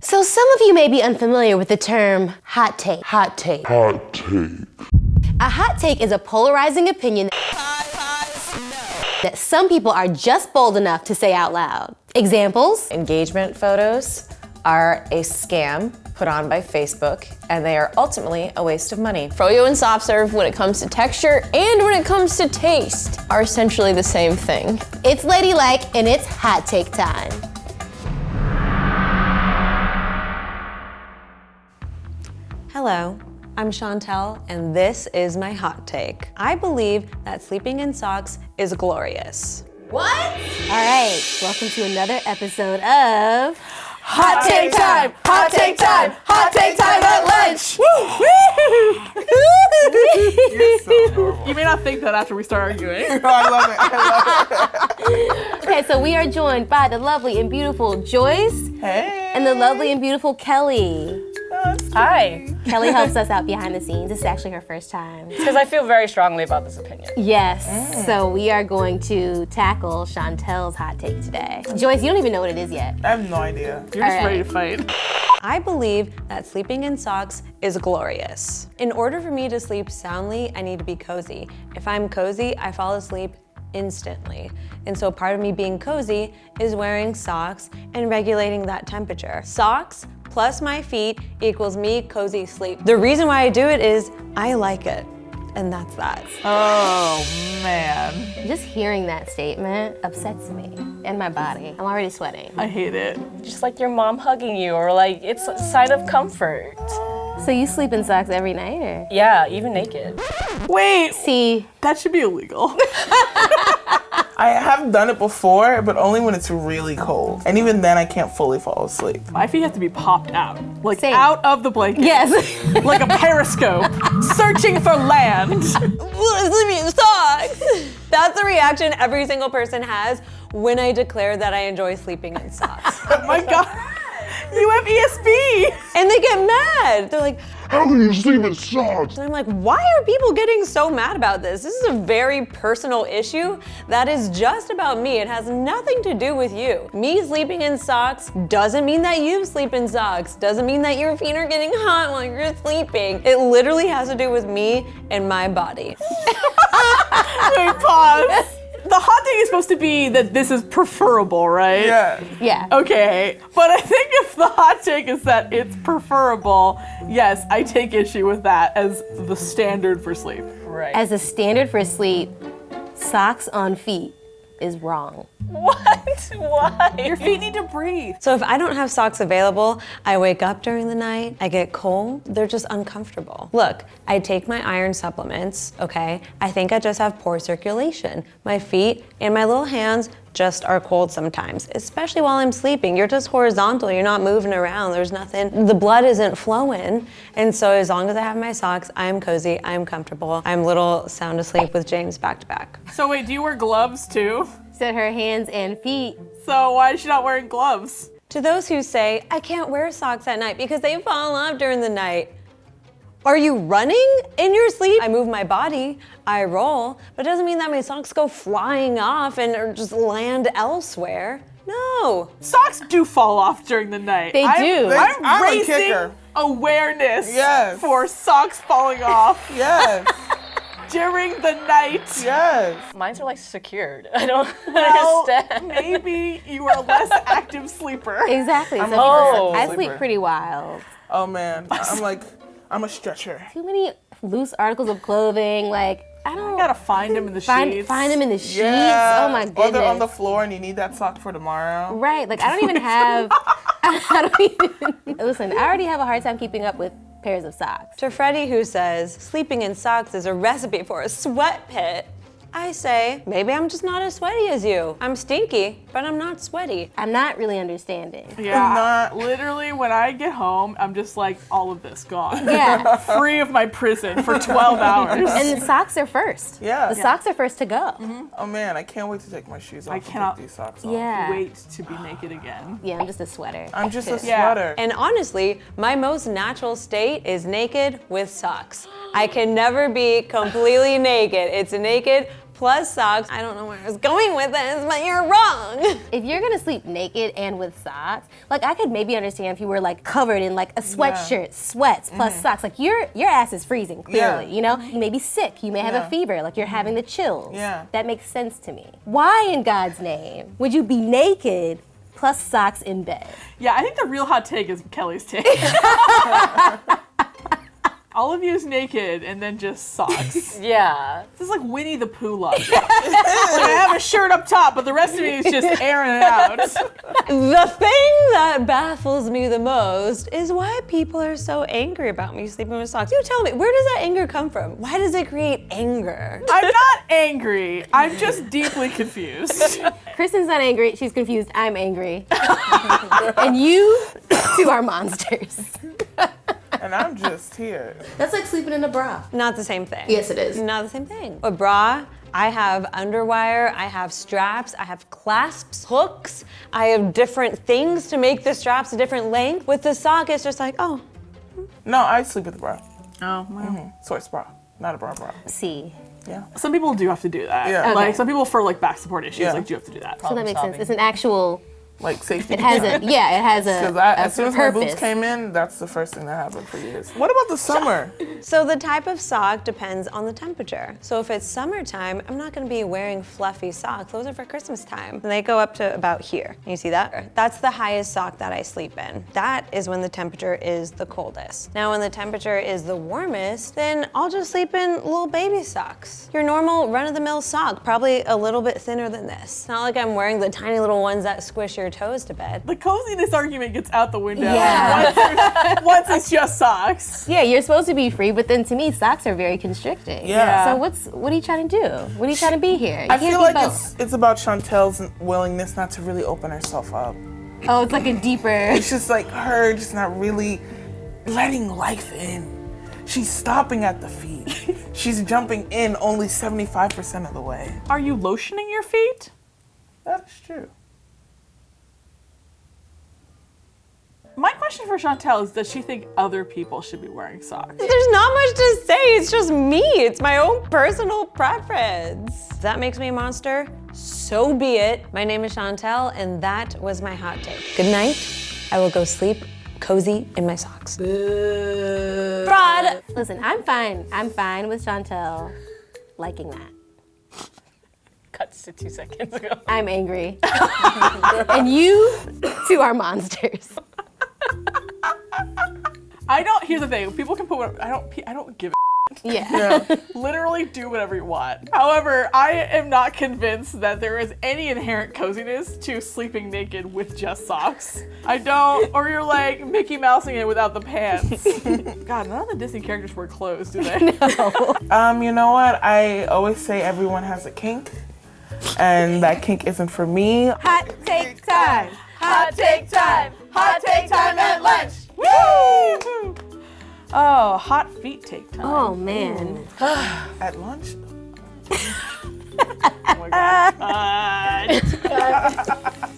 So some of you may be unfamiliar with the term hot take. Hot take. Hot take. A hot take is a polarizing opinion that some people are just bold enough to say out loud. Examples? Engagement photos are a scam put on by Facebook, and they are ultimately a waste of money. Froyo and soft serve, when it comes to texture and when it comes to taste, are essentially the same thing. It's Ladylike and it's hot take time. Hello, I'm Chantel, and this is my hot take. I believe that sleeping in socks is glorious. What? All right, welcome to another episode of Hot take time! Hot take time! Hot take time at lunch! You're so adorable. You may not think that after we start arguing. I love it. I love it. Okay, so we are joined by the lovely and beautiful Joyce and the lovely and beautiful Kelly. Hi. Kelly helps us out behind the scenes. This is actually her first time. Because I feel very strongly about this opinion. Yes, so we are going to tackle Chantel's hot take today. Joyce, you don't even know what it is yet. I have no idea. You're All just right. ready to fight. I believe that sleeping in socks is glorious. In order for me to sleep soundly, I need to be cozy. If I'm cozy, I fall asleep instantly. And so part of me being cozy is wearing socks and regulating that temperature. Socks plus my feet equals me cozy sleep. The reason why I do it is I like it. And that's that. Oh, man. Just hearing that statement upsets me and my body. I'm already sweating. I hate it. Just like your mom hugging you, or like it's a sign of comfort. So you sleep in socks every night, or? Yeah, even naked. Wait, See, that should be illegal. I have done it before, but only when it's really cold. And even then, I can't fully fall asleep. My feet have to be popped out. Like Same. out of the blanket. yes. Like a periscope, searching for land. Sleeping in socks. That's the reaction every single person has when I declare that I enjoy sleeping in socks. Oh my God. You have ESB. And they get mad. They're like, How can you sleep in socks? and I'm like, why are people getting so mad about this? This is a very personal issue that is just about me. It has nothing to do with you. Me sleeping in socks doesn't mean that you sleep in socks. Doesn't mean that your feet are getting hot while you're sleeping. It literally has to do with me and my body. Wait, pause. The hot take is supposed to be that this is preferable, right? Yeah. Yeah. Okay, but I think if the hot take is that it's preferable, yes, I take issue with that as the standard for sleep. Right. As a standard for sleep, socks on feet is wrong. What? Why? Your feet need to breathe. So if I don't have socks available, I wake up during the night, I get cold, they're just uncomfortable. Look, I take my iron supplements, okay? I think I just have poor circulation. My feet and my little hands just are cold sometimes, especially while I'm sleeping. You're just horizontal, you're not moving around, there's nothing, the blood isn't flowing. And so as long as I have my socks, I'm cozy, I'm comfortable, I'm little sound asleep with James back to back. So wait, do you wear gloves too? Said her hands and feet. So why is she not wearing gloves? To those who say, I can't wear socks at night because they fall off during the night. Are you running in your sleep? I move my body, I roll, but it doesn't mean that my socks go flying off and or just land elsewhere. No. Socks do fall off during the night. They do. I'm I'm a raising kicker. awareness Yes. for socks falling off Yes. during the night. Yes. Mines are like secured. I don't Well, understand. maybe you are a less active sleeper. Exactly. I'm So a Oh. I sleeper. sleep pretty wild. Oh man. I'm a stretcher. Too many loose articles of clothing. Like, I don't. You gotta find them in the find sheets. them in the sheets. Yeah. Oh my Or goodness. they're on the floor and you need that sock for tomorrow. Right. Like, I don't even have. I don't even. Listen, I already have a hard time keeping up with pairs of socks. To Freddie, who says, sleeping in socks is a recipe for a sweat pit, I say, maybe I'm just not as sweaty as you. I'm stinky, but I'm not sweaty. I'm not really understanding. Yeah, literally when I get home, I'm just like, all of this gone. Yeah. Free of my prison for 12 hours. And the socks are first. Yeah. The socks are first to go. Oh man, I can't wait to take my shoes off I and cannot take these socks off. Yeah. Wait to be naked again. Yeah, I'm just a sweater. I'm just a Yeah. sweater. And honestly, my most natural state is naked with socks. I can never be completely naked. It's naked plus socks. I don't know where I was going with this, but you're wrong. If you're gonna sleep naked and with socks, like I could maybe understand if you were like covered in like a sweatshirt, sweats plus socks. Like your ass is freezing clearly, you know? You may be sick, you may have a fever, like you're having the chills. Yeah. That makes sense to me. Why in God's name would you be naked plus socks in bed? Yeah, I think the real hot take is Kelly's take. All of you is naked and then just socks. Yeah. This is like Winnie the Pooh logic. Like I have a shirt up top, but the rest of me is just airing it out. The thing that baffles me the most is why people are so angry about me sleeping with socks. You tell me, where does that anger come from? Why does it create anger? I'm not angry. I'm just deeply confused. Kristen's not angry, she's confused, I'm angry. And you two are monsters. And I'm just here. That's like sleeping in a bra. Not the same thing. Yes, it is. Not the same thing. A bra, I have underwire, I have straps, I have clasps, hooks, I have different things to make the straps a different length. With the sock, it's just like, oh. No, I sleep with a bra. Oh, wow. Source bra, not a bra. See. Yeah. Some people do have to do that. Yeah. Like Okay. some people for like back support issues, Yeah. like do have to do that. So that makes sense. It's an actual, Like safety. it has a Because as soon as my boobs purpose. came in, that's the first thing that happened for years. What about the summer? So the type of sock depends on the temperature. So if it's summertime, I'm not gonna be wearing fluffy socks. Those are for Christmas time. And they go up to about here. You see that? That's the highest sock that I sleep in. That is when the temperature is the coldest. Now when the temperature is the warmest, then I'll just sleep in little baby socks. Your normal run-of-the-mill sock, probably a little bit thinner than this. It's not like I'm wearing the tiny little ones that squish your toes to bed. The coziness argument gets out the window. Yeah. Once it's just socks. Yeah, you're supposed to be free, but then to me, socks are very constricting. Yeah. So what are you trying to do? What are you trying to be here? You I can't feel be like both. it's about Chantel's willingness not to really open herself up. Oh, it's like a deeper. It's just like her just not really letting life in. She's stopping at the feet. She's jumping in only 75% of the way. Are you lotioning your feet? That is true. My question for Chantel is, does she think other people should be wearing socks? There's not much to say, it's just me. It's my own personal preference. If that makes me a monster, so be it. My name is Chantel, and that was my hot take. Good night. I will go sleep cozy in my socks. Fraud. Listen, I'm fine. I'm fine with Chantel liking that. Cuts to 2 seconds ago. I'm angry. And you two are monsters. Here's the thing, people can put what, I don't give a Yeah. literally do whatever you want. However, I am not convinced that there is any inherent coziness to sleeping naked with just socks. I don't, or you're like Mickey Mousing it without the pants. God, none of the Disney characters wear clothes, do they? You know what? I always say everyone has a kink, and that kink isn't for me. Hot take time. Hot take time! Hot take time at lunch! Woo! Oh, hot feet take time. Oh man. At lunch? Oh my God.